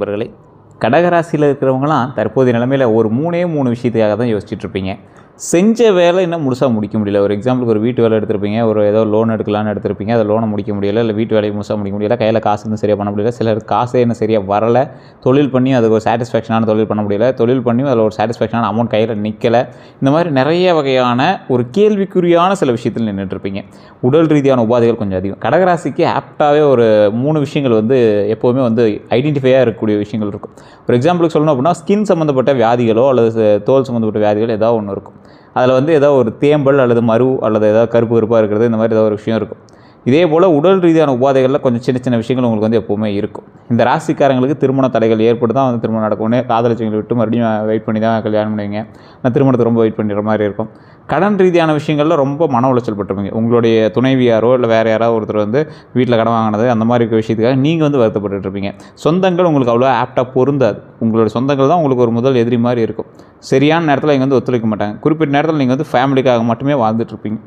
நண்பர்களே, கடகராசியில் இருக்கிறவங்களாம் தற்போதைய நிலைமையில் ஒரு 3 விஷயத்துக்காக தான் யோசிச்சுட்டு இருப்பீங்க. செஞ்ச வேலை இன்னும் முழுசாக முடிக்க முடியல. ஒரு எக்ஸாம்பிளுக்கு ஒரு வீட்டு வேலை எடுத்திருப்பீங்க, ஒரு ஏதோ லோன் எடுக்கலான்னு எடுத்திருப்பீங்க, அதை லோனை முடிக்க முடியல, இல்லை வீட்டு வேலையை முழுசாக முடிக்க முடியல, கையில் காசு இன்னும் சரியாக பண்ண முடியல, சிலருக்கு காசே இன்னும் சரியாக வரலை, தொழில் பண்ணி அதுக்கு ஒரு சாட்டிஸ்ஃபேக்ஷனான தொழில் பண்ண முடியல, தொழில் பண்ணி அதில் ஒரு சாட்டிஸ்ஃபேக்ஷனான அமௌண்ட் கையில் நிற்கலை. இந்த மாதிரி நிறைய வகையான ஒரு கேள்விக்குறியான சில விஷயத்தில் நின்றுட்டுருப்பீங்க. உடல் ரீதியான உபாதைகள் கொஞ்சம் அதிகம். கடகராசிக்கு ஆப்டாகவே ஒரு 3 விஷயங்கள் எப்போவுமே ஐடென்டிஃபையாக இருக்கக்கூடிய விஷயங்கள் இருக்கும். ஒரு எக்ஸாம்பிளுக்கு சொல்லணும் அப்படின்னா, ஸ்கின் சம்மந்தப்பட்ட வியாதிகளோ அல்லது தோல் சம்மந்தப்பட்ட வியாதிகள் ஏதாவது ஒன்று இருக்கும். அதில் ஏதோ ஒரு தேம்பல் அல்லது மரு அல்லது ஏதாவது கருப்பாக இருக்கிறது, இந்த மாதிரி ஏதோ ஒரு விஷயம் இருக்கும். இதே போல் உடல் ரீதியான உபாதைகளில் கொஞ்சம் சின்ன விஷயங்கள் உங்களுக்கு எப்போவுமே இருக்கும். இந்த ராசிக்காரங்களுக்கு திருமண தடைகள் ஏற்பட்டு தான் திருமணம் நடக்கும். காதலிச்சவங்களை விட்டு மறுபடியும் வெயிட் பண்ணி தான் கல்யாணம் பண்ணுவீங்க. நான் திருமணத்தை ரொம்ப வெயிட் பண்ணுற மாதிரி இருக்கும். கடன் ரீதியான விஷயங்களில் ரொம்ப மன உளைச்சல் பட்டுருப்பீங்க. உங்களுடைய துணைவியாரோ இல்லை வேறு யாராவது ஒருத்தர் வீட்டில் கடன் வாங்கினது அந்த மாதிரி இருக்க விஷயத்துக்காக நீங்கள் வருத்தப்பட்டுருப்பீங்க. சொந்தங்கள் உங்களுக்கு அவ்வளோ ஆப்டாக பொருந்தாது. உங்களுடைய சொந்தங்கள் தான் உங்களுக்கு ஒரு முதல் எதிரி மாதிரி இருக்கும். சரியான நேரத்தில் இங்கே ஒத்துழைக்க மாட்டாங்க. குறிப்பிட்ட நேரத்தில் நீங்கள் ஃபேமிலிக்காக மட்டுமே வாழ்ந்துட்டுருப்பீங்க.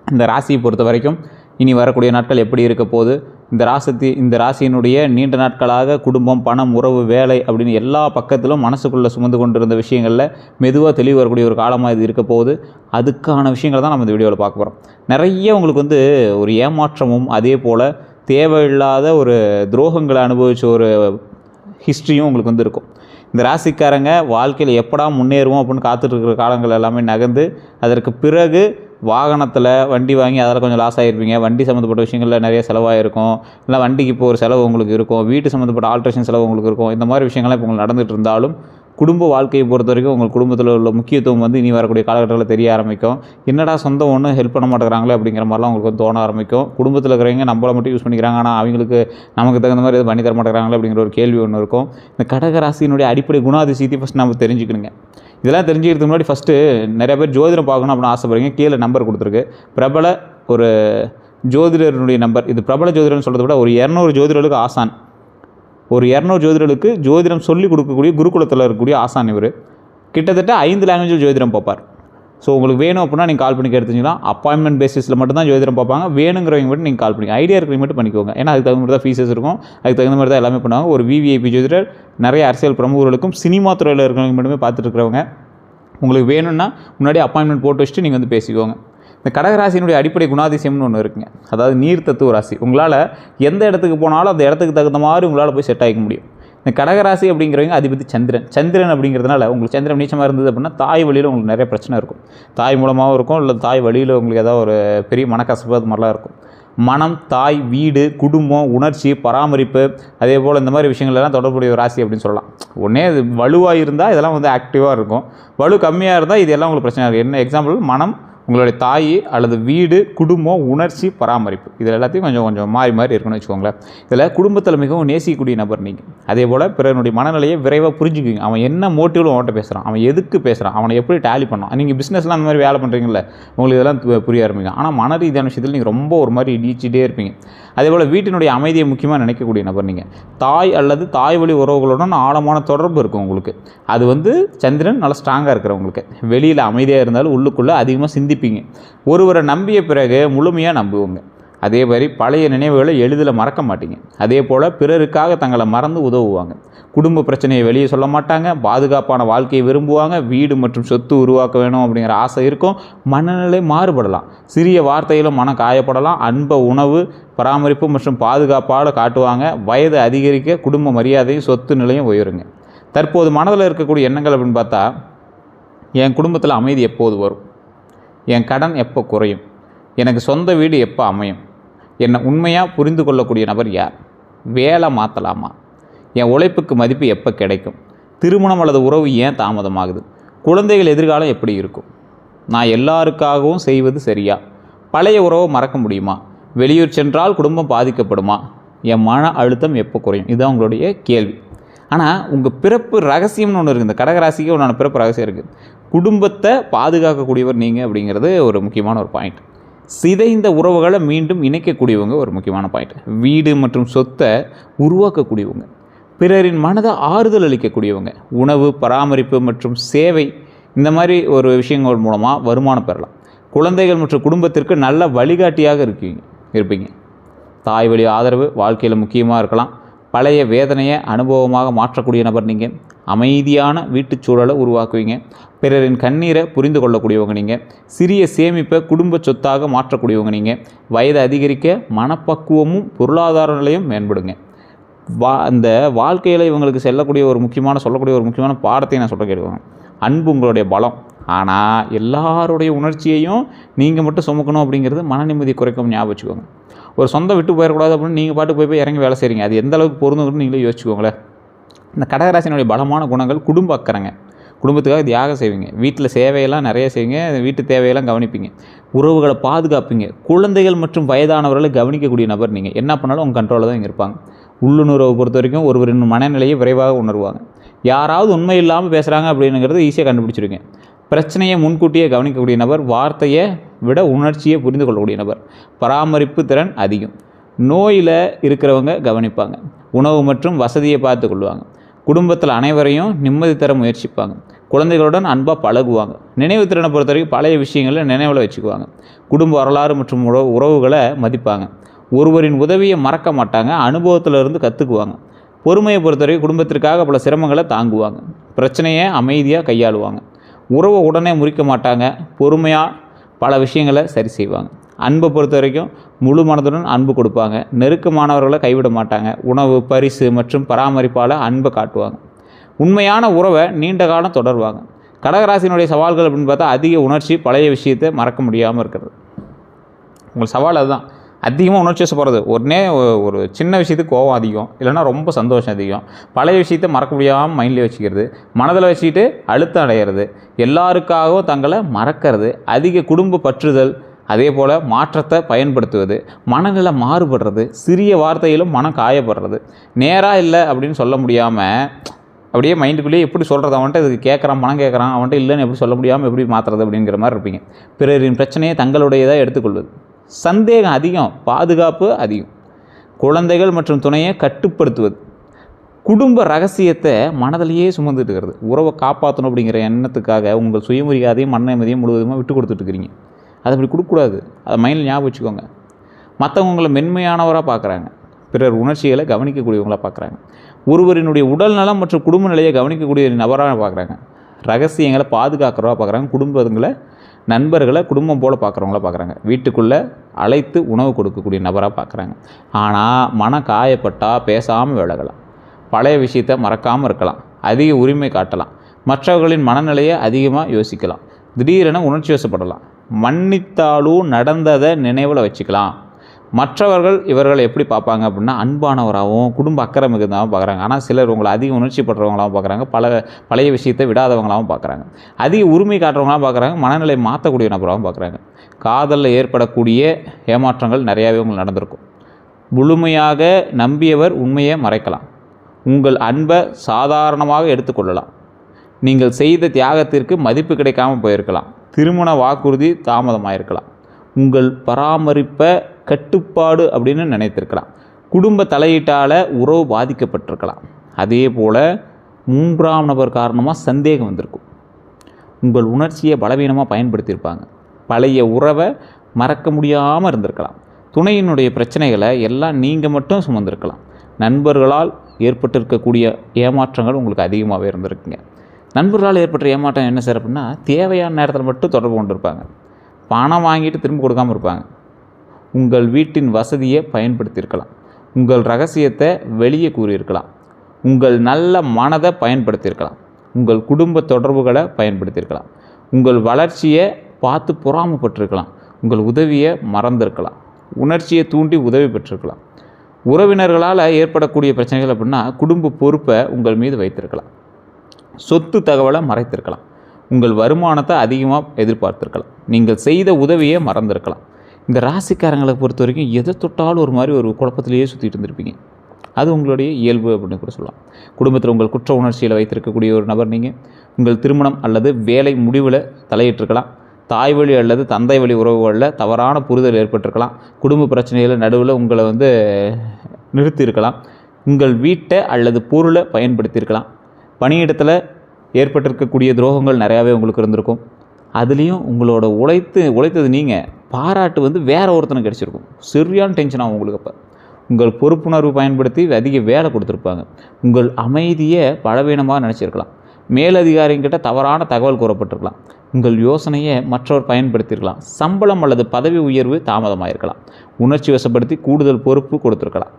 இந்த ராசியை பொறுத்த வரைக்கும் இனி வரக்கூடிய நாட்கள் எப்படி இருக்க போகுது, இந்த ராசியினுடைய நீண்ட நாட்களாக குடும்பம், பணம், உறவு, வேலை அப்படின்னு எல்லா பக்கத்திலும் மனசுக்குள்ளே சுமந்து கொண்டிருந்த விஷயங்களில் மெதுவாக தெளிவு வரக்கூடிய ஒரு காலமாக இது இருக்க போகுது. அதுக்கான விஷயங்களை தான் நம்ம இந்த வீடியோவில் பார்க்க போகிறோம். நிறைய உங்களுக்கு ஒரு ஏமாற்றமும் அதே போல் தேவையில்லாத ஒரு துரோகங்களை அனுபவித்த ஒரு ஹிஸ்ட்ரியும் உங்களுக்கு இருக்கும். இந்த ராசிக்காரங்க வாழ்க்கையில் எப்படா முன்னேறுவோம் அப்படின்னு காத்துட்ருக்கிற காலங்கள் எல்லாமே நகர்ந்து அதற்கு பிறகு வாகனத்தில் வண்டி வாங்கி அதில் கொஞ்சம் லாஸ் ஆகிருப்பீங்க. வண்டி சம்மந்தப்பட்ட விஷயங்களில் நிறைய செலவாகிருக்கும். இல்லை வண்டிக்கு இப்போ ஒரு செலவு உங்களுக்கு இருக்கும். வீட்டு சம்மந்தப்பட்ட ஆல்ட்ரேஷன் செலவு உங்களுக்கு இருக்கும். இந்த மாதிரி விஷயங்கள்லாம் இப்போ உங்களுக்கு நடந்துகிட்டு இருந்தாலும் குடும்ப வாழ்க்கையை பொறுத்த வரைக்கும் உங்கள் குடும்பத்தில் உள்ள முக்கியத்துவம் இனி வரக்கூடிய காலகட்டத்தில் தெரிய ஆரம்பிக்கும். என்னடா சொந்தம் ஒன்றும் ஹெல்ப் பண்ண மாட்டேங்கிறாங்களே அப்படிங்கிற மாதிரிலாம் உங்களுக்கு தோண ஆரம்பிக்கும். குடும்பத்தில் இருக்கிறவங்க நம்மளை மட்டும் யூஸ் பண்ணிக்கிறாங்க, ஆனால் அவங்களுக்கு நமக்கு தகுந்த மாதிரி எதுவும் பண்ணி தர மாட்டேங்கிறாங்களே அப்படிங்கிற ஒரு கேள்வி ஒன்று இருக்கும். இந்த கடகராசியினுடைய அடிப்படை குணாதிசயத்தை ஃபஸ்ட் நம்ம தெரிஞ்சுக்கணுங்க. இதெல்லாம் தெரிஞ்சுக்கிறதுக்கு முன்னாடி ஃபஸ்ட்டு நிறைய பேர் ஜோதிடம் பார்க்கணும் அப்படின்னு ஆசைப்படுறீங்க. கீழே நம்பர் கொடுத்துருக்கு. பிரபல ஒரு ஜோதிடருடைய நம்பர். இது பிரபல ஜோதிடர்னு சொல்கிறத விட ஒரு 200 ஜோதிடர்களுக்கு ஆசான். ஒரு 200 ஜோதிடர்களுக்கு ஜோதிடம் சொல்லிக் கொடுக்கக்கூடிய குருகுலத்தில் இருக்கக்கூடிய ஆசான் இவர். கிட்டத்தட்ட 5 லாங்குவேஜில் ஜோதிடம் பார்ப்பார். ஸோ உங்களுக்கு வேணும் அப்படின்னா நீங்கள் கால் பண்ணி எடுத்துக்கலாம். அப்பாயின்மெண்ட் பேசிஸில் மட்டும் தான் ஜோதிடம் பார்ப்பாங்க. வேணுங்கிறவங்க மட்டும் நீங்கள் கால் பண்ணி ஐடியா இருக்கிறவங்க மட்டும் பண்ணிக்கோங்க. ஏன்னா அதுக்கு தகுந்த மாதிரி தான் ஃபீஸஸ் இருக்கும். அதுக்கு தகுந்த மாதிரி தான் எல்லாமே பண்ணுவாங்க. ஒரு விவிஐபி ஜோதிடர் நிறைய அரசியல் பிரமுகர்களுக்கும் சினிமா துறையில் இருக்கிறவங்க மட்டுமே பார்த்துட்டு இருக்கிறவங்க. உங்களுக்கு வேணும்னா முன்னாடி அப்பாயின்மெண்ட் போட்டு வச்சுட்டு நீங்கள் பேசிக்கோங்க. இந்த கடகராசியினுடைய அடிப்படை குணாதிசயம்னு ஒன்று இருக்குங்க. அதாவது நீர் தத்துவ ராசி. உங்களால் எந்த இடத்துக்கு போனாலும் அந்த இடத்துக்கு தகுந்த மாதிரி உங்களால் போய் செட் ஆகிக்க முடியும். இந்த கடகராசி அப்படிங்கிறவங்க அதிபதி சந்திரன் அப்படிங்கிறதுனால உங்களுக்கு சந்திரன் நீச்சமாக இருந்தது அப்படின்னா தாய் வழியில் உங்களுக்கு நிறைய பிரச்சனை இருக்கும். தாய் மூலமாகவும் இருக்கும், இல்லை தாய் வழியில் உங்களுக்கு ஏதாவது ஒரு பெரிய மனக்கசப்பு அது மாதிரிலாம் இருக்கும். மனம், தாய், வீடு, குடும்பம், உணர்ச்சி, பராமரிப்பு, அதே போல் இந்த மாதிரி விஷயங்கள்லாம் தொடர்புடைய ஒரு ராசி அப்படின்னு சொல்லலாம். ஒன்றே இது வலுவாக இருந்தால் இதெல்லாம் ஆக்டிவாக இருக்கும். வலு கம்மியாக இருந்தால் இதெல்லாம் உங்களுக்கு பிரச்சனை இருக்குது. என்ன எக்ஸாம்பிள், மனம், உங்களுடைய தாய் அல்லது வீடு, குடும்பம், உணர்ச்சி, பராமரிப்பு, இதில் எல்லாத்தையும் கொஞ்சம் மாறி இருக்குன்னு வச்சுக்கோங்களேன். இதில் குடும்பத்தில் மிகவும் நேசிக்கக்கூடிய நபர் நீங்கள். அதே போல் பிறனுடைய மனநிலையை விரைவாக புரிஞ்சுக்குவீங்க. அவன் என்ன மோட்டிவில் அவன்கிட்ட பேசுகிறான், அவன் எதுக்கு பேசுகிறான், அவனை எப்படி டேலி பண்ணான். நீங்கள் பிஸ்னஸ்லாம் அந்த மாதிரி வேலை பண்ணுறீங்களே, உங்களுக்கு இதெல்லாம் புரிய ஆரம்பிக்கும். ஆனால் மன ரீதியான விஷயத்தில் நீங்கள் ரொம்ப ஒரு மாதிரி இடிச்சிட்டே இருப்பீங்க. அதே போல் வீட்டினுடைய அமைதியை முக்கியமாக நினைக்கக்கூடிய நபர் நீங்கள். தாய் அல்லது தாய் வழி உறவுகளுடன் ஆழமான தொடர்பு இருக்கும் உங்களுக்கு. அது சந்திரன் நல்லா ஸ்ட்ராங்காக இருக்கிறவங்களுக்கு. வெளியில் அமைதியாக இருந்தாலும் உள்ளுக்குள்ளே அதிகமாக சிந்திப்பீங்க. ஒருவரை நம்பிய பிறகு முழுமையாக நம்புவோங்க. அதே மாதிரி பழைய நினைவுகளை எளிதில் மறக்க மாட்டீங்க. அதே போல் பிறருக்காக தங்களை மறந்து உதவுவாங்க. குடும்ப பிரச்சனையை வெளியே சொல்ல மாட்டாங்க. பாதுகாப்பான வாழ்க்கையை விரும்புவாங்க. வீடு மற்றும் சொத்து உருவாக்க வேணும் அப்படிங்கிற ஆசை இருக்கும். மனநிலை மாறுபடலாம். சிறிய வார்த்தையிலும் மனம் காயப்படலாம். அன்பை, உணவு, பராமரிப்பு மற்றும் பாதுகாப்பால் காட்டுவாங்க. வயது அதிகரிக்க குடும்ப மரியாதையும் சொத்து நிலையும் உயருங்க. தற்போது மனதில் இருக்கக்கூடிய எண்ணங்கள் அப்படின்னு பார்த்தா, என் குடும்பத்தில் அமைதி எப்போது வரும், என் கடன் எப்போ குறையும், எனக்கு சொந்த வீடு எப்போ அமையும், என்னை உண்மையாக புரிந்து கொள்ளக்கூடிய நபர் யார், வேலை மாற்றலாமா, என் உழைப்புக்கு மதிப்பு எப்போ கிடைக்கும், திருமணம் அல்லது உறவு ஏன் தாமதமாகுது, குழந்தைகள் எதிர்காலம் எப்படி இருக்கும், நான் எல்லாருக்காகவும் செய்வது சரியா, பழைய உறவை மறக்க முடியுமா, வெளியூர் சென்றால் குடும்பம் பாதிக்கப்படுமா, என் மன அழுத்தம் எப்போ குறையும். இதுதான் உங்களுடைய கேள்வி. ஆனால் உங்கள் பிறப்பு ரகசியம்னு ஒன்று இருக்குது. இந்த கடகராசிக்கு ஒன்றான பிறப்பு ரகசியம் இருக்குது. குடும்பத்தை பாதுகாக்கக்கூடியவர் நீங்கள் அப்படிங்கிறது ஒரு முக்கியமான ஒரு பாயிண்ட். சிதைந்த உறவுகளை மீண்டும் இணைக்கக்கூடியவங்க ஒரு முக்கியமான பாயிண்ட். வீடு மற்றும் சொத்தை உருவாக்கக்கூடியவங்க. பிறரின் மனதை ஆறுதல் அளிக்கக்கூடியவங்க. உணவு, பராமரிப்பு மற்றும் சேவை, இந்த மாதிரி ஒரு விஷயங்கள் மூலமாக வருமானம் பெறலாம். குழந்தைகள் மற்றும் குடும்பத்திற்கு நல்ல வழிகாட்டியாக இருப்பீங்க. தாய் வழி ஆதரவு வாழ்க்கையில் முக்கியமாக இருக்கலாம். பழைய வேதனையை அனுபவமாக மாற்றக்கூடிய நபர் நீங்கள். அமைதியான வீட்டுச் சூழலை உருவாக்குவீங்க. பிறரின் கண்ணீரை புரிந்து கொள்ளக்கூடியவங்க நீங்கள். சிறிய சேமிப்பை குடும்ப சொத்தாக மாற்றக்கூடியவங்க நீங்கள். வயது அதிகரிக்க மனப்பக்குவமும் பொருளாதார நிலையும் மேம்படுங்க. அந்த வாழ்க்கையில் இவங்களுக்கு சொல்லக்கூடிய ஒரு முக்கியமான பாடத்தை நான் சொல்ல கேட்குவேன். அன்பு உங்களுடைய பலம். ஆனால் எல்லாருடைய உணர்ச்சியையும் நீங்கள் மட்டும் சுமக்கணும் அப்படிங்கிறது மன நிம்மதி குறைக்கும். ஞாபகம் வச்சுக்கோங்க. ஒரு சொந்தம் விட்டு போயிடக்கூடாது அப்படின்னு நீங்கள் பாட்டு போய் இறங்கி வேலை செய்கிறீங்க. அது எந்த அளவுக்கு பொருந்துன்னு நீங்களே யோசிச்சுக்கோங்களேன். இந்த கடகராசினுடைய பலமான குணங்கள் குடும்ப அக்கறைங்க. குடும்பத்துக்காக தியாகம் செய்வீங்க. வீட்டில் சேவையெல்லாம் நிறைய செய்வீங்க. வீட்டு தேவையெல்லாம் கவனிப்பீங்க. உறவுகளை பாதுகாப்பீங்க. குழந்தைகள் மற்றும் வயதானவர்களை கவனிக்கக்கூடிய நபர் நீங்கள். என்ன பண்ணாலும் உங்கள் கண்ட்ரோலில் தான் இங்கே இருப்பாங்க. உள்ளுணர்வை பொறுத்த வரைக்கும் ஒருவரின் மனநிலையை விரைவாக உணர்வாங்க. யாராவது உண்மை இல்லாமல் பேசுகிறாங்க அப்படிங்கிறது ஈஸியாக கண்டுபிடிச்சிருங்க. பிரச்சனையை முன்கூட்டியே கவனிக்கக்கூடிய நபர். வார்த்தையை விட உணர்ச்சியை புரிந்து கொள்ளக்கூடிய நபர். பராமரிப்பு திறன் அதிகம். நோயில் இருக்கிறவங்க கவனிப்பாங்க. உணவு மற்றும் வசதியை பார்த்து கொள்வாங்க. குடும்பத்தில் அனைவரையும் நிம்மதி தர முயற்சிப்பாங்க. குழந்தைகளுடன் அன்பாக பழகுவாங்க. நினைவு திறனை பொறுத்த வரைக்கும் பழைய விஷயங்களை நினைவில் வச்சுக்குவாங்க. குடும்ப வரலாறு மற்றும் உறவுகளை மதிப்பாங்க. ஒருவரின் உதவியை மறக்க மாட்டாங்க. அனுபவத்திலிருந்து கற்றுக்குவாங்க. பொறுமையை பொறுத்த வரைக்கும் குடும்பத்திற்காக பல சிரமங்களை தாங்குவாங்க. பிரச்சனையை அமைதியாக கையாளுவாங்க. உறவை உடனே முறிக்க மாட்டாங்க. பொறுமையாக பல விஷயங்களை சரி செய்வாங்க. அன்பை பொறுத்த வரைக்கும் முழு மனதுடன் அன்பு கொடுப்பாங்க. நெருக்கமானவர்களை கைவிட மாட்டாங்க. உணவு, பரிசு மற்றும் பராமரிப்பால் அன்பை காட்டுவாங்க. உண்மையான உறவை நீண்ட காலம் தொடர்வாங்க. கடகராசினுடைய சவால்கள் அப்படின்னு பார்த்தா அதிக உணர்ச்சி, பழைய விஷயத்தை மறக்க முடியாமல் இருக்கிறது. உங்கள் சவால் அதுதான். அதிகமாக உணர்ச்சி வசப்படுறது. உடனே ஒரு சின்ன விஷயத்துக்கு கோபம் அதிகம், இல்லைனா ரொம்ப சந்தோஷம் அதிகம். பழைய விஷயத்தை மறக்க முடியாமல் மைண்ட்லேயே வச்சுக்கிறது. மனதில் வச்சுக்கிட்டு அழுத்தம் அடைகிறது. எல்லாருக்காகவும் தங்களை மறக்கிறது. அதிக குடும்ப பற்றுதல். அதே போல் மாற்றத்தை பயன்படுத்துவது. மனநிலை மாறுபடுறது. சிறிய வார்த்தையிலும் மனம் காயப்படுறது. நேராக இல்லை அப்படின்னு சொல்ல முடியாமல் அப்படியே மைண்டுக்குள்ளேயே எப்படி சொல்கிறது, அவன்கிட்ட இதுக்கு கேட்குறான், மனம் கேட்குறான், அவன்கிட்ட இல்லைன்னு எப்படி சொல்ல முடியாமல் எப்படி மாற்றுறது அப்படிங்கிற மாதிரி இருப்பீங்க. பிறரின் பிரச்சனையை தங்களுடையதாக எடுத்துக்கொள்வது. சந்தேகம் அதிகம். பாதுகாப்பு அதிகம். குழந்தைகள் மற்றும் துணையை கட்டுப்படுத்துவது. குடும்ப ரகசியத்தை மனதிலேயே சுமந்துட்டு இருக்கிறது. உறவை காப்பாற்றணும் அப்படிங்கிற எண்ணத்துக்காக உங்கள் சுயமரியாதையும் மன நிம்மதியும் முழுவதுமாக விட்டு கொடுத்துட்ருக்கிறீங்க. அதை அப்படி கொடுக்கக்கூடாது. அதை மைண்டில் ஞாபகம் வச்சுக்கோங்க. மற்றவங்களை மென்மையானவராக பார்க்குறாங்க. பிறர் உணர்ச்சிகளை கவனிக்கக்கூடியவங்களாக பார்க்குறாங்க. ஒருவரினுடைய உடல் நலம் மற்றும் குடும்ப நிலையை கவனிக்கக்கூடிய நபராக பார்க்குறாங்க. ரகசியங்களை பாதுகாக்கிறவா பார்க்குறாங்க. குடும்பங்களை, நண்பர்களை குடும்பம் போல் பார்க்குறவங்கள பார்க்குறாங்க. வீட்டுக்குள்ளே அழைத்து உணவு கொடுக்கக்கூடிய நபராக பார்க்குறாங்க. ஆனால் மன காயப்பட்டால் பேசாமல் விலகலாம். பழைய விஷயத்தை மறக்காமல் இருக்கலாம். அதிக உரிமை காட்டலாம். மற்றவர்களின் மனநிலையை அதிகமாக யோசிக்கலாம். திடீரென உணர்ச்சி வசப்படலாம். மன்னித்தாலும் நடந்ததை நினைவில் வச்சுக்கலாம். மற்றவர்கள் இவர்களை எப்படி பார்ப்பாங்க அப்படின்னா அன்பானவராகவும் குடும்ப அக்கறை மிகுந்தாகவும் பார்க்குறாங்க. ஆனால் சிலர் உங்களை அதிக உணர்ச்சி படுறவங்களாகவும் பார்க்குறாங்க. பழைய விஷயத்தை விடாதவங்களாகவும் பார்க்குறாங்க. அதிக உரிமை காட்டுறவங்களாகவும் பார்க்குறாங்க. மனநிலை மாற்றக்கூடிய நபராகவும் பார்க்குறாங்க. காதலில் ஏற்படக்கூடிய ஏமாற்றங்கள் நிறையாவே உங்களுக்கு நடந்திருக்கும். முழுமையாக நம்பியவர் உண்மையை மறைக்கலாம். உங்கள் அன்பை சாதாரணமாக எடுத்துக்கொள்ளலாம். நீங்கள் செய்த தியாகத்திற்கு மதிப்பு கிடைக்காமல் போயிருக்கலாம். திருமண வாக்குறுதி தாமதமாயிருக்கலாம். உங்கள் பராமரிப்பை கட்டுப்பாடு அப்படின்னு நினைத்திருக்கலாம். குடும்ப தலையீட்டால் உறவு பாதிக்கப்பட்டிருக்கலாம். அதே போல் 3ஆம் நபர் காரணமாக சந்தேகம் வந்திருக்கும். உங்கள் உணர்ச்சியை பலவீனமாக பயன்படுத்தியிருப்பாங்க. பழைய உறவை மறக்க முடியாமல் இருந்திருக்கலாம். துணையினுடைய பிரச்சனைகளை எல்லாம் நீங்கள் மட்டும் சுமந்திருக்கலாம். நண்பர்களால் ஏற்பட்டிருக்கக்கூடிய ஏமாற்றங்கள் உங்களுக்கு அதிகமாகவே இருந்திருக்குங்க. நண்பர்களால் ஏற்பட்ட ஏமாற்றம் என்ன சார் அப்படின்னா, தேவையான நேரத்தில் மட்டும் தொடர்பு கொண்டு இருப்பாங்க. பணம் வாங்கிட்டு திரும்ப கொடுக்காமல் இருப்பாங்க. உங்கள் வீட்டின் வசதியை பயன்படுத்தியிருக்கலாம். உங்கள் ரகசியத்தை வெளியே கூறியிருக்கலாம். உங்கள் நல்ல மனதை பயன்படுத்தியிருக்கலாம். உங்கள் குடும்ப தொடர்புகளை பயன்படுத்தியிருக்கலாம். உங்கள் வளர்ச்சியை பார்த்து பொறாமைப்பட்டிருக்கலாம். உங்கள் உதவியை மறந்திருக்கலாம். உணர்ச்சியை தூண்டி உதவி பெற்றிருக்கலாம். உறவினர்களால் ஏற்படக்கூடிய பிரச்சனைகள் அப்படின்னா குடும்ப பொறுப்பை உங்கள் மீது வைத்திருக்கலாம். சொத்து தகவலை மறைத்திருக்கலாம். உங்கள் வருமானத்தை அதிகமாக எதிர்பார்த்துருக்கலாம். நீங்கள் செய்த உதவியை மறந்துருக்கலாம். இந்த ராசிக்காரங்களை பொறுத்த வரைக்கும் எதை தொட்டாலும் ஒரு மாதிரி ஒரு குழப்பத்திலேயே சுற்றிட்டு இருந்திருப்பீங்க. அது உங்களுடைய இயல்பு அப்படின்னு கூட சொல்லலாம். குடும்பத்தில் உங்கள் குற்ற உணர்ச்சியில் வைத்திருக்கக்கூடிய ஒரு நபர் நீங்கள். உங்கள் திருமணம் அல்லது வேலை முடிவில் தலையிட்டிருக்கலாம். தாய் வழி அல்லது தந்தை வழி உறவுகளில் தவறான புரிதல் ஏற்பட்டிருக்கலாம். குடும்ப பிரச்சனைகளை நடுவில் உங்களை நிறுத்தியிருக்கலாம். உங்கள் வீட்டை அல்லது பொருளை பயன்படுத்தியிருக்கலாம். பணியிடத்தில் ஏற்பட்டிருக்கக்கூடிய துரோகங்கள் நிறையாவே உங்களுக்கு இருந்திருக்கும். அதுலேயும் உங்களோட உழைத்தது நீங்கள் பாராட்டு வேறு ஒருத்தனுக்கு கிடச்சிருக்கும். சரியான டென்ஷன் ஆகும் உங்களுக்கு. அப்போ உங்கள் பொறுப்புணர்வு பயன்படுத்தி அதிக வேலை கொடுத்துருப்பாங்க. உங்கள் அமைதியை பலவீனமாக நினச்சிருக்கலாம். மேலதிகாரிங்கிட்ட தவறான தகவல் கூறப்பட்டிருக்கலாம். உங்கள் யோசனையை மற்றவர் பயன்படுத்தியிருக்கலாம். சம்பளம் அல்லது பதவி உயர்வு தாமதமாயிருக்கலாம். உணர்ச்சி வசப்படுத்தி கூடுதல் பொறுப்பு கொடுத்துருக்கலாம்.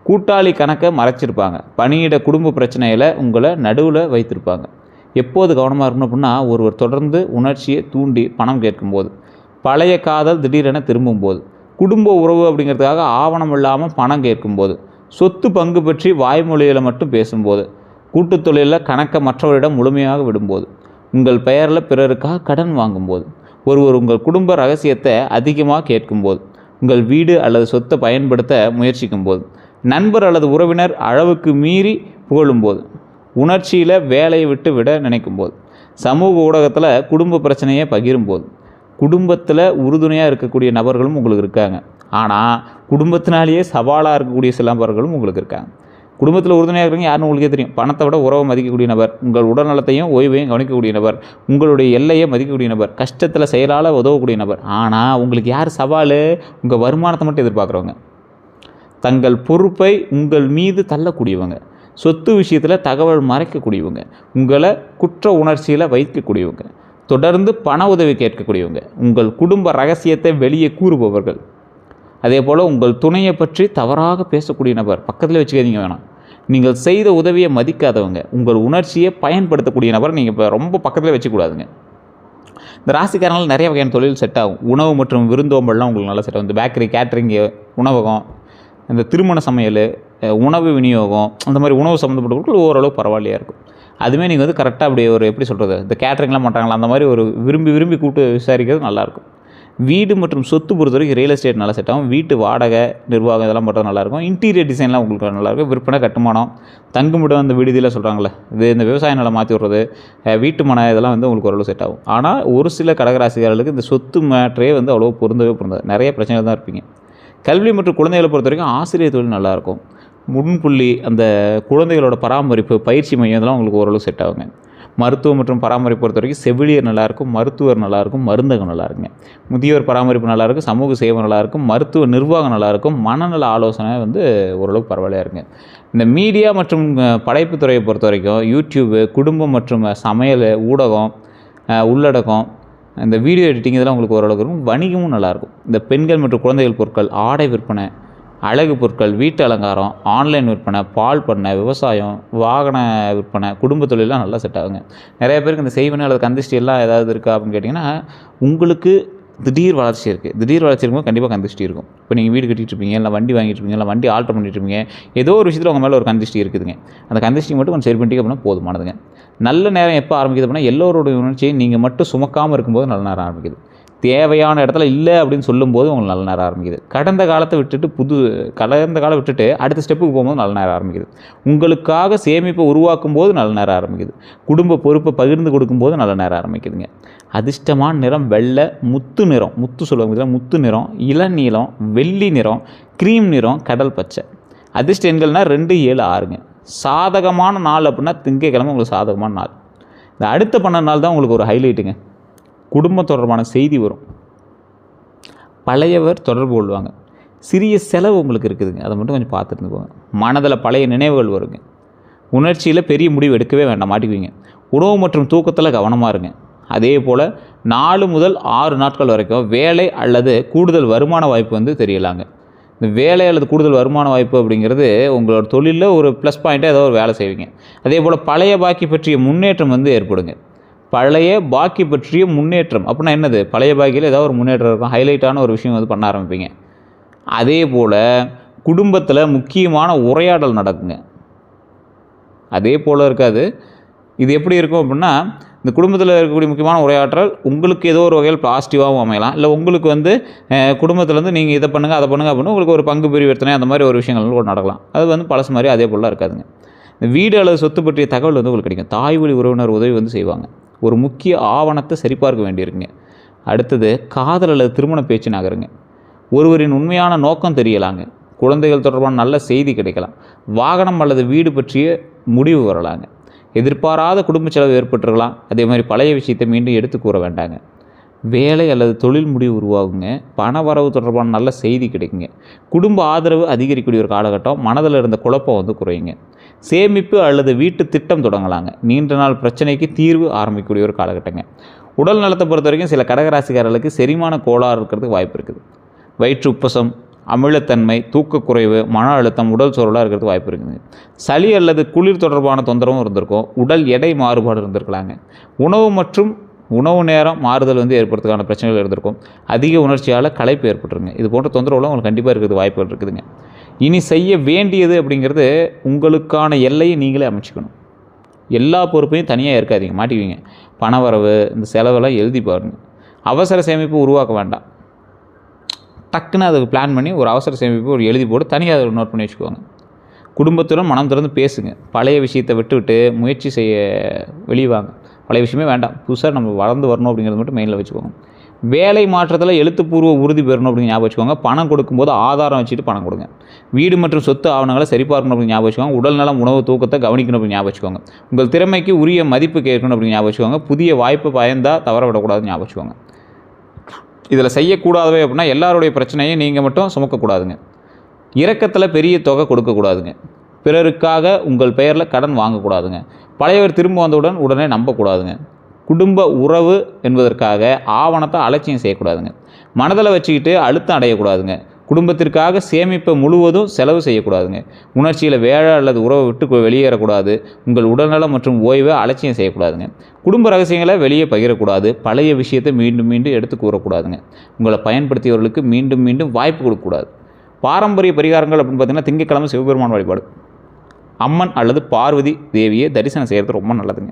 கூட்டாளி கணக்கை மறைச்சிருப்பாங்க. பணியிட குடும்ப பிரச்சனையில் உங்களை நடுவில் வைத்திருப்பாங்க. எப்போது கவனமாக இருக்கணும் அப்படின்னா, ஒருவர் தொடர்ந்து உணர்ச்சியை தூண்டி பணம் கேட்கும்போது, பழைய காதல் திடீரென திரும்பும்போது, குடும்ப உறவு அப்படிங்கிறதுக்காக ஆவணம் இல்லாமல் பணம் கேட்கும்போது, சொத்து பங்கு பற்றி வாய்மொழியில் மட்டும் பேசும்போது, கூட்டுத் தொழிலில் கணக்கை மற்றவரிடம் முழுமையாக விடும்போது, உங்கள் பெயரில் பிறருக்காக கடன் வாங்கும்போது, ஒருவர் உங்கள் குடும்ப ரகசியத்தை அதிகமாக கேட்கும்போது, உங்கள் வீடு அல்லது சொத்தை பயன்படுத்த முயற்சிக்கும்போது, நண்பர் அல்லது உறவினர் அளவுக்கு மீறி புகழும்போது, உணர்ச்சியில் வேலையை விட்டு விட நினைக்கும்போது, சமூக ஊடகத்தில் குடும்ப பிரச்சனையை பகிரும்போது, குடும்பத்தில் உறுதுணையாக இருக்கக்கூடிய நபர்களும் உங்களுக்கு இருக்காங்க. ஆனால் குடும்பத்தினாலேயே சவாலாக இருக்கக்கூடிய சில நபர்களும் உங்களுக்கு இருக்காங்க. குடும்பத்தில் உறுதுணையாக இருக்கிறவங்க யாருன்னு உங்களுக்கே தெரியும். பணத்தை விட உறவை மதிக்கக்கூடிய நபர், உங்கள் உடல் நலத்தையும் ஓய்வையும் கவனிக்கக்கூடிய நபர், உங்களுடைய எல்லையை மதிக்கக்கூடிய நபர், கஷ்டத்தில் செயலால் உதவக்கூடிய நபர். ஆனால் உங்களுக்கு யார் சவால்? உங்கள் வருமானத்தை மட்டும் எதிர்பார்க்குறவங்க, தங்கள் பொறுப்பை உங்கள் மீது தள்ளக்கூடியவங்க, சொத்து விஷயத்தில் தகவல் மறைக்கக்கூடியவங்க, உங்களை குற்ற உணர்ச்சியில் வைக்கக்கூடியவங்க, தொடர்ந்து பண உதவி கேட்கக்கூடியவங்க, உங்கள் குடும்ப ரகசியத்தை வெளியே கூறுபவர்கள், அதே போல் உங்கள் துணையை பற்றி தவறாக பேசக்கூடிய நபர் பக்கத்தில் வச்சுக்காதீங்க வேணாம். நீங்கள் செய்த உதவியை மதிக்காதவங்க, உங்கள் உணர்ச்சியை பயன்படுத்தக்கூடிய நபர் நீங்கள் இப்போ ரொம்ப பக்கத்தில் வச்சுக்கூடாதுங்க. இந்த ராசிக்காரங்கள் நிறைய வகையான தொழில் செட் ஆகும். உணவு மற்றும் விருந்தோம்பல்லாம் உங்களுக்கு நல்லா செட் ஆகும். இந்த பேக்கரி, கேட்ரிங்கு, உணவகம், இந்த திருமண சமையல், உணவு விநியோகம், அந்த மாதிரி உணவு சம்மந்தப்பட்ட பொருட்கள் ஓரளவு பரவாயில்லையாக இருக்கும். அதுவே நீங்கள் வந்து கரெக்டாக அப்படியே ஒரு எப்படி சொல்கிறது, இந்த கேட்ரிங்லாம் பண்ணுறாங்களா அந்த மாதிரி ஒரு விரும்பி கூட்டு விசாரிக்கிறது நல்லாயிருக்கும். வீடு மற்றும் சொத்து பொறுத்த வரைக்கும் ரியல் எஸ்டேட் நல்லா செட் ஆகும். வீட்டு வாடகை, நிர்வாகம் இதெல்லாம் பண்ணுறது நல்லாயிருக்கும். இன்டீரியர் டிசைன்லாம் உங்களுக்கு நல்லாயிருக்கும். விற்பனை, கட்டுமானம், தங்குமிடம், இந்த விடுதியில் சொல்கிறாங்களே இந்த விவசாய நிலம் மாற்றி விட்றது, வீட்டு மனை, இதெல்லாம் வந்து உங்களுக்கு ஓரளவு செட் ஆகும். ஆனால் ஒரு சில கடகராசிக்காரர்களுக்கு இந்த சொத்து மேட்ரே வந்து அவ்வளோ பொருந்தாது. நிறைய பிரச்சனைகள் தான் இருப்பீங்க. கல்வி மற்றும் குழந்தைகளை பொறுத்த வரைக்கும் ஆசிரியர் தொழில் நல்லாயிருக்கும். முன்புள்ளி, அந்த குழந்தைகளோட பராமரிப்பு, பயிற்சி மையம் இதெல்லாம் உங்களுக்கு ஓரளவு செட் ஆகுங்க. மருத்துவம் மற்றும் பராமரிப்பு பொறுத்த வரைக்கும் செவிலியர் நல்லாயிருக்கும், மருத்துவர் நல்லாயிருக்கும், மருந்தகம் நல்லாயிருக்குங்க. முதியோர் பராமரிப்பு நல்லாயிருக்கும், சமூக சேவை நல்லாயிருக்கும், மருத்துவ நிர்வாகம் நல்லாயிருக்கும், மனநல ஆலோசனை வந்து ஓரளவுக்கு பரவாயில்லையாக இருக்குங்க. இந்த மீடியா மற்றும் படைப்பு துறையை பொறுத்த வரைக்கும் யூடியூப்பு, குடும்பம் மற்றும் சமையல், ஊடகம், உள்ளடக்கம், இந்த வீடியோ எடிட்டிங் இதெல்லாம் உங்களுக்கு ஓரளவுக்கு இருக்கும். வணிகமும் நல்லாயிருக்கும். இந்த பெண்கள் மற்றும் குழந்தைகள் பொருட்கள், ஆடை விற்பனை, அழகு பொருட்கள், வீட்டு அலங்காரம், ஆன்லைன் விற்பனை, பால் பண்ணை, விவசாயம், வாகன விற்பனை, குடும்ப தொழிலெலாம் நல்லா செட் ஆகுங்க. நிறைய பேருக்கு இந்த செய்வனை அல்லது கந்திஷ்டி எல்லாம் ஏதாவது இருக்கா அப்படின்னு கேட்டிங்கன்னா, உங்களுக்கு திடீர் வளர்ச்சி இருக்குது. திடீர் வளர்ச்சி இருக்கும்போது கண்டிப்பாக கந்திஷ்டி இருக்கும். இப்போ நீங்கள் வீடு கட்டிகிட்டு இருப்பீங்க, இல்லை வண்டி வாங்கிட்டு இருப்பீங்க, இல்லை வண்டி ஆல்டர் பண்ணிட்டு இருப்பீங்க, ஏதோ ஒரு விஷயத்தில் உங்கள் மேலே ஒரு கந்திஷ்டி இருக்குதுங்க. அந்த கந்திஷ்டி மட்டும் கொஞ்சம் சரி பண்ணிட்டீங்க அப்படின்னா போதுமானதுங்க. நல்ல நேரம் எப்போ ஆரம்பிக்குது அப்படின்னா, எல்லோருடைய உணர்ச்சியை நீங்கள் மட்டும் சுமக்காமல் இருக்கும்போது நல்ல நேரம் ஆரம்பிக்குது. தேவையான இடத்துல இல்லை அப்படின்னு சொல்லும்போது உங்களுக்கு நல்ல நேரம் ஆரம்பிக்குது. கடந்த காலம் விட்டுட்டு அடுத்த ஸ்டெப்புக்கு போகும்போது நல்ல நேரம் ஆரம்பிக்குது. உங்களுக்காக சேமிப்பை உருவாக்கும் போது நல்ல நேரம் ஆரம்பிக்குது. குடும்ப பொறுப்பை பகிர்ந்து கொடுக்கும்போது நல்ல நேரம் ஆரம்பிக்குதுங்க. அதிர்ஷ்டமான நிறம் வெள்ளை, முத்து நிறம், முத்து சொல்லுவாங்க, முத்து நிறம், இளநீலம், வெள்ளி நிறம், க்ரீம் நிறம், கடல் பச்சை. அதிர்ஷ்ட எண்கள்னால் 2, 7, 6ங்க. சாதகமான நாள் அப்படின்னா திங்கட்கிழமை உங்களுக்கு சாதகமான நாள். இந்த அடுத்த 12 நாள் தான் உங்களுக்கு ஒரு ஹைலைட்டுங்க. குடும்பம் தொடர்பான செய்தி வரும், பழையவர் தொடர்பு கொள்வாங்க, சிறிய செலவு உங்களுக்கு இருக்குதுங்க, அதை மட்டும் கொஞ்சம் பார்த்துட்டு போங்க. மனதில் பழைய நினைவுகள் வருங்க. உணர்ச்சியில் பெரிய முடிவு எடுக்கவே வேண்டாம், மாட்டிக்குவீங்க. உணவு மற்றும் தூக்கத்தில் கவனமாக இருங்க. அதே போல் 4 முதல் 6 நாட்கள் வரைக்கும் வேலை அல்லது கூடுதல் வருமான வாய்ப்பு வந்து தெரியலாங்க. இந்த வேலை அல்லது கூடுதல் வருமான வாய்ப்பு அப்படிங்கிறது உங்களோட தொழிலில் ஒரு ப்ளஸ் பாயிண்ட்டாக ஏதோ ஒரு வேலை செய்வீங்க. அதே போல் பழைய பாக்கி பற்றிய முன்னேற்றம் வந்து ஏற்படுங்க. பழைய பாக்கி பற்றிய முன்னேற்றம் அப்படின்னா என்னது? பழைய பாக்கியில் ஏதாவது ஒரு முன்னேற்றம் இருக்கும், ஹைலைட்டான ஒரு விஷயம் வந்து பண்ண ஆரம்பிப்பீங்க. அதே போல் குடும்பத்தில் முக்கியமான உரையாடல் நடக்குங்க. அதே போல் இருக்காது. இது எப்படி இருக்கும் அப்படின்னா, இந்த குடும்பத்தில் இருக்கக்கூடிய முக்கியமான உரையாற்றல் உங்களுக்கு ஏதோ ஒரு வகையில் பாசிட்டிவாகவும் அமையலாம். இல்லை உங்களுக்கு வந்து குடும்பத்தில் நீங்கள் இதை பண்ணுங்கள் அதை பண்ணுங்கள் அப்படின்னு உங்களுக்கு ஒரு பங்கு பரிவர்த்தனை அந்த மாதிரி ஒரு விஷயங்கள் கூட நடக்கலாம். அது வந்து பழசு மாதிரி அதே போல் இருக்காதுங்க. இந்த வீடு அல்லது சொத்து பற்றிய தகவல் வந்து உங்களுக்கு கிடைக்கும். தாய் வழி உறவினர் உதவி வந்து செய்வாங்க. ஒரு முக்கிய ஆவணத்தை சரிபார்க்க வேண்டியிருக்குங்க. அடுத்தது காதல் அல்லது திருமண பேச்சு நகருங்க. ஒருவரின் உண்மையான நோக்கம் தெரியலாங்க. குழந்தைகள் தொடர்பான நல்ல செய்தி கிடைக்கலாம். வாகனம் அல்லது வீடு பற்றிய முடிவு வரலாங்க. எதிர்பாராத குடும்ப செலவு ஏற்பட்டுருக்கலாம். அதே மாதிரி பழைய விஷயத்தை மீண்டும் எடுத்து கூற வேண்டாங்க. வேலை அல்லது தொழில் முடிவு உருவாகுங்க. பண வரவு தொடர்பான நல்ல செய்தி கிடைக்குங்க. குடும்ப ஆதரவு அதிகரிக்கக்கூடிய ஒரு காலகட்டம். மனதில் இருந்த குழப்பம் வந்து குறையுங்க. சேமிப்பு அல்லது வீட்டு திட்டம் தொடங்கலாங்க. நீண்ட நாள் பிரச்சனைக்கு தீர்வு ஆரம்பிக்கக்கூடிய ஒரு காலகட்டங்க. உடல் நலத்தை பொறுத்த வரைக்கும் சில கடகராசிக்காரர்களுக்கு செரிமான கோளாறு இருக்கிறதுக்கு வாய்ப்பு இருக்குது. வயிற்று உப்பசம், அமிலத்தன்மை, தூக்கக்குறைவு, மன அழுத்தம், உடல் சோர்வலாக இருக்கிறதுக்கு வாய்ப்பு இருக்குதுங்க. சளி அல்லது குளிர் தொடர்பான தொந்தரவும் இருந்திருக்கும். உடல் எடை மாறுபாடு இருந்திருக்கலாங்க. உணவு மற்றும் உணவு நேரம் மாறுதல் வந்து ஏற்படுறதுக்கான பிரச்சனைகள் இருந்திருக்கும். அதிக உணர்ச்சியால் களைப்பு ஏற்பட்டுருங்க. இது போன்ற தொந்தரவுலாம் உங்களுக்கு கண்டிப்பாக இருக்கிறது வாய்ப்புகள் இருக்குதுங்க. இனி செய்ய வேண்டியது அப்படிங்கிறது உங்களுக்கான எல்லையை நீங்களே அமைச்சிக்கணும். எல்லா பொறுப்பையும் தனியாக இருக்காதீங்க, மாட்டிக்குவீங்க. பணவரவு, இந்த செலவெல்லாம் எழுதி பாருங்கள். அவசர சேமிப்பு உருவாக்க வேண்டாம். டக்குன்னு அதுக்கு பிளான் பண்ணி ஒரு அவசர சேமிப்பு ஒரு எழுதி போட்டு தனியாக அதை நோட் பண்ணி வச்சுக்கோங்க. குடும்பத்துடன் மனம் திறந்து பேசுங்க. பழைய விஷயத்தை விட்டு முயற்சி செய்ய வெளியே வாங்க. பழைய விஷயமே வேண்டாம், புதுசாக நம்ம வளர்ந்து வரணும் அப்படிங்கிறது மட்டும் மெயினில் வச்சுக்கோங்க. வேலை மாற்றத்தில் எழுத்துப்பூர்வ உறுதி பெறணும் அப்படின்னு ஞாபகம் வச்சுக்கோங்க. பணம் கொடுக்கும்போது ஆதாரம் வச்சுட்டு பணம் கொடுங்க. வீடு மற்றும் சொத்து ஆவணங்களை சரிபார்க்கணும் அப்படின்னு ஞாபகம் வச்சுக்கோங்க. உடல்நலம், உணவு, தூக்கத்தை கவனிக்கணும் அப்படின்னு ஞாபகம் வச்சுக்கோங்க. உங்கள் திறமைக்கு உரிய மதிப்பு கேட்கணும் அப்படின்னு ஞாபகம் வச்சுக்கோங்க. புதிய வாய்ப்பு பயந்தால் தவற விடக்கூடாதுன்னு ஞாபகம் வச்சுக்கோங்க. இதில் செய்யக்கூடாதவே அப்படின்னா எல்லாருடைய பிரச்சனையும் நீங்கள் மட்டும் சுமக்கக்கூடாதுங்க. இரக்கத்தில் பெரிய தொகை கொடுக்கக்கூடாதுங்க. பிறருக்காக உங்கள் பெயரில் கடன் வாங்கக்கூடாதுங்க. பழையவர் திரும்ப வந்தவுடன் உடனே நம்பக்கூடாதுங்க. குடும்ப உறவு என்பதற்காக ஆவணத்தை அலட்சியம் செய்யக்கூடாதுங்க. மனதில் வச்சுக்கிட்டு அழுத்தம் அடையக்கூடாதுங்க. குடும்பத்திற்காக சேமிப்பை முழுவதும் செலவு செய்யக்கூடாதுங்க. உணர்ச்சியில் வேலை அல்லது உறவை விட்டு வெளியேறக்கூடாது. உங்கள் உடல்நலம் மற்றும் ஓய்வை அலட்சியம் செய்யக்கூடாதுங்க. குடும்ப ரகசியங்களை வெளியே பகிரக்கூடாது. பழைய விஷயத்தை மீண்டும் மீண்டும் எடுத்து கூறக்கூடாதுங்க. உங்களை பயன்படுத்தியவர்களுக்கு மீண்டும் மீண்டும் வாய்ப்பு கொடுக்கக்கூடாது. பாரம்பரிய பரிகாரங்கள் அப்படின்னு பார்த்திங்கன்னா திங்கட்கிழமை சிவபெருமான் வழிபாடு, அம்மன் அல்லது பார்வதி தேவியை தரிசனம் செய்கிறது ரொம்ப நல்லதுங்க.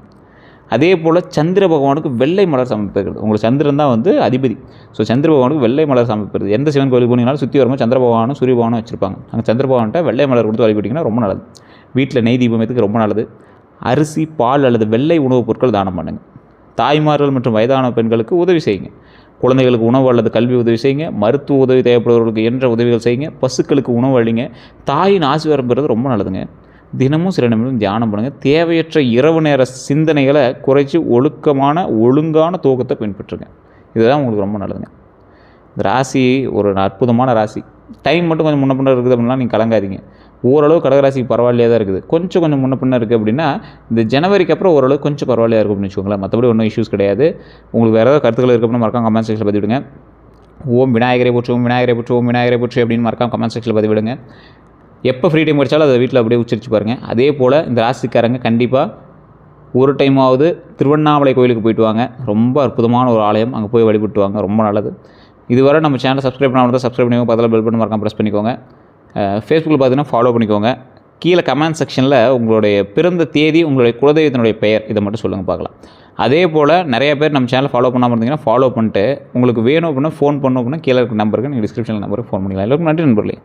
அதே போல் சந்திர பகவானுக்கு வெள்ளை மலர் சமர்ப்பிக்கிறது. உங்களுக்கு சந்திரன் தான் வந்து அதிபதி. ஸோ சந்திர பகவானுக்கு வெள்ளை மலர் சமர்ப்பிக்கிறது. எந்த சிவன் கோயிலுக்கு போனீங்கனாலும் சுற்றி வரும்போது சந்திர பகவானும் சூரிய பகவானும் வச்சுருப்பாங்க. அங்கே சந்திர பகவான்கிட்ட வெள்ளை மலர் கொடுத்து வழிபட்டிங்கன்னா ரொம்ப நல்லது. வீட்டில் நெய் தீபம் ஏற்றுக்கு ரொம்ப நல்லது. அரிசி, பால் அல்லது வெள்ளை உணவுப் பொருட்கள் தானம் பண்ணுங்கள். தாய்மார்கள் மற்றும் வயதான பெண்களுக்கு உதவி செய்யுங்க. குழந்தைகளுக்கு உணவு அல்லது கல்வி உதவி செய்யுங்க. மருத்துவ உதவி தேவைப்படுபவர்களுக்கு என்ற உதவிகள் செய்யுங்க. பசுக்களுக்கு உணவு அளிங்க. தாயின் ஆசீர்வாதம் பெறுறது ரொம்ப நல்லதுங்க. தினமும் சில நிமிடம் தியானம் பண்ணுங்கள். தேவையற்ற இரவு நேர சிந்தனைகளை குறைச்சி ஒழுங்கான தூக்கத்தை பின்பற்றுங்க. இதுதான் உங்களுக்கு ரொம்ப நல்லதுங்க. இந்த ராசி ஒரு அற்புதமான ராசி. டைம் மட்டும் கொஞ்சம் முன்ன பின்ன இருக்குது அப்படின்னா நீங்கள் கலங்காதீங்க. ஓரளவு கடகராசிக்கு பரவாயில்லையாக தான் இருக்குது. கொஞ்சம் முன்ன பின்ன இருக்குது அப்படின்னா இந்த ஜனவரிக்கு அப்புறம் ஓரளவு கொஞ்சம் பரவாயில்லையாக இருக்கும் அப்படின்னு வச்சுக்கோங்களேன். மற்றபடி ஒன்றும் இஷ்யூஸ் கிடையாது. உங்களுக்கு வேறு ஏதாவது கருத்துக்கள் இருக்குது அப்படின்னா மறக்காம கமெண்ட் செக்ஷனில் பதிவிடுங்க. ஓம் விநாயகரை போற்றி, ஓம் விநாயகரை போற்றி, ஓம் விநாயகரை போற்றி அப்படின்னு மறக்காம கமெண்ட் செக்ஷனில் பதிவிடுங்க. எப்போ ஃப்ரீ டைம் கிடைச்சாலும் அதை வீட்டில் அப்படியே உச்சரித்து பாருங்கள். அதே போல் இந்த ராசிக்காரங்க கண்டிப்பாக ஒரு டைமாவது திருவண்ணாமலை கோயிலுக்கு போயிட்டு வாங்க. ரொம்ப அற்புதமான ஒரு ஆலயம், அங்கே போய் வழிபட்டு வாங்க, ரொம்ப நல்லது. இதுவரை நம்ம சேனலை சப்ஸ்கிரைப் பண்ணாமல் தான் சப்ஸ்கிரைப் பண்ணிக்கோங்க. பதில் பெல் பட்டன் மறக்காம ப்ரெஸ் பண்ணிக்கோங்க. ஃபேஸ்புக்கில் பார்த்தீங்கன்னா ஃபாலோ பண்ணிக்கோங்க. கீழே கமெண்ட் செக்ஷனில் உங்களுடைய பிறந்த தேதி, உங்களுடைய குலதெய்வத்தினுடைய பெயர் இதை மட்டும் சொல்லுங்கள் பார்க்கலாம். அதே போல் நிறைய பேர் நம்ம சேனல் ஃபாலோ பண்ணாமல் இருந்தீங்கன்னா ஃபாலோ பண்ணிட்டு உங்களுக்கு வேணும் அப்படின்னா ஃபோன் பண்ணணும் அப்படின்னா கீழே இருக்க நம்பருக்கு நீங்கள் டிஸ்கிரிப்ஷனில் நம்பருக்கு ஃபோன் பண்ணிக்கலாம். எல்லாருக்கும் நன்றி நண்பர்களே.